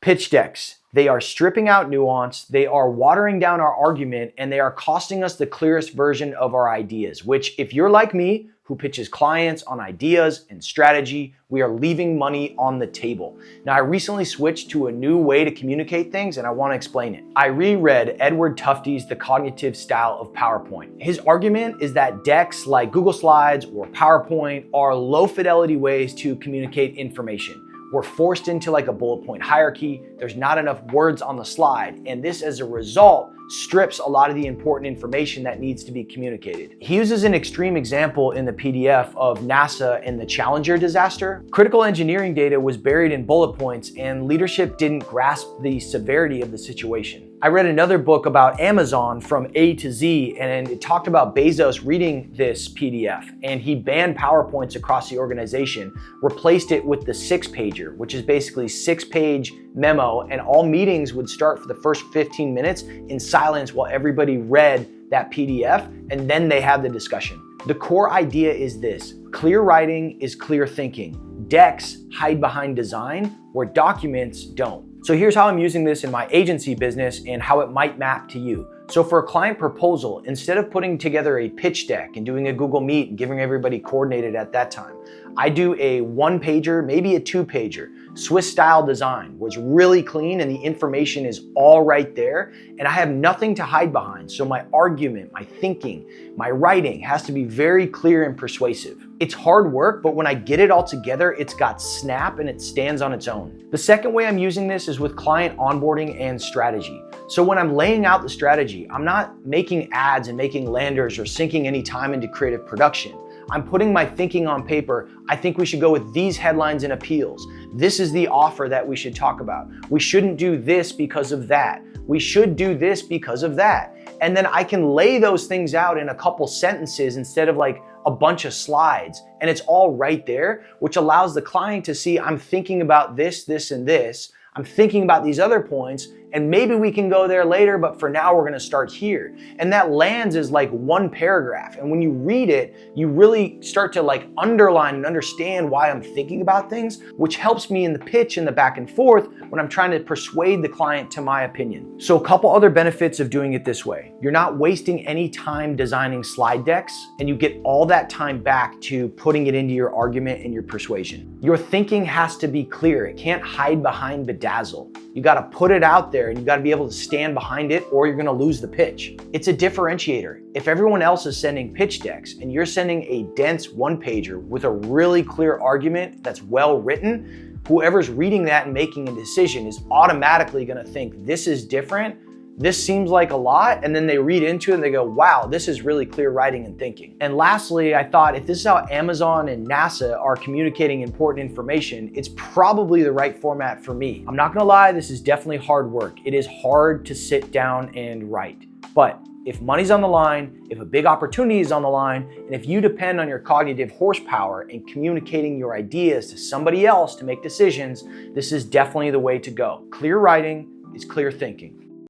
Pitch decks. They are stripping out nuance, they are watering down our argument, and they are costing us the clearest version of our ideas, which if you're like me, who pitches clients on ideas and strategy, we are leaving money on the table. Now, I recently switched to a new way to communicate things, and I want to explain it. I reread Edward Tufte's The Cognitive Style of PowerPoint. His argument is that decks like Google Slides or PowerPoint are low fidelity ways to communicate information. We're forced into like a bullet point hierarchy. There's not enough words on the slide. And this, as a result, strips a lot of the important information that needs to be communicated. He uses an extreme example in the PDF of NASA and the Challenger disaster. Critical engineering data was buried in bullet points and leadership didn't grasp the severity of the situation. I read another book about Amazon from A to Z, and it talked about Bezos reading this PDF, and he banned PowerPoints across the organization, replaced it with the 6-pager, which is basically 6-page memo, and all meetings would start for the first 15 minutes in silence while everybody read that PDF, and then they have the discussion. The core idea is this: clear writing is clear thinking. Decks hide behind design where documents don't. So here's how I'm using this in my agency business and how it might map to you. So for a client proposal, instead of putting together a pitch deck and doing a Google Meet and giving everybody coordinated at that time, I do a 1-pager, maybe a 2-pager, Swiss style design, where it's really clean and the information is all right there, and I have nothing to hide behind. So my argument, my thinking, my writing has to be very clear and persuasive. It's hard work, but when I get it all together, it's got snap and it stands on its own. The second way I'm using this is with client onboarding and strategy. So when I'm laying out the strategy, I'm not making ads and making landers or sinking any time into creative production. I'm putting my thinking on paper. I think we should go with these headlines and appeals. This is the offer that we should talk about. We shouldn't do this because of that. We should do this because of that. And then I can lay those things out in a couple sentences instead of like a bunch of slides. And it's all right there, which allows the client to see I'm thinking about this, this, and this. I'm thinking about these other points, and maybe we can go there later, but for now we're gonna start here. And that lands as like one paragraph. And when you read it, you really start to like underline and understand why I'm thinking about things, which helps me in the pitch and the back and forth when I'm trying to persuade the client to my opinion. So a couple other benefits of doing it this way. You're not wasting any time designing slide decks, and you get all that time back to putting it into your argument and your persuasion. Your thinking has to be clear. It can't hide behind bedazzle. You gotta put it out there and you gotta be able to stand behind it, or you're gonna lose the pitch. It's a differentiator. If everyone else is sending pitch decks and you're sending a dense 1-pager with a really clear argument that's well written, whoever's reading that and making a decision is automatically gonna think this is different, this seems like a lot, and then they read into it and they go, wow, this is really clear writing and thinking. And lastly, I thought if this is how Amazon and NASA are communicating important information, it's probably the right format for me. I'm not gonna lie, this is definitely hard work. It is hard to sit down and write. But if money's on the line, if a big opportunity is on the line, and if you depend on your cognitive horsepower and communicating your ideas to somebody else to make decisions, this is definitely the way to go. Clear writing is clear thinking.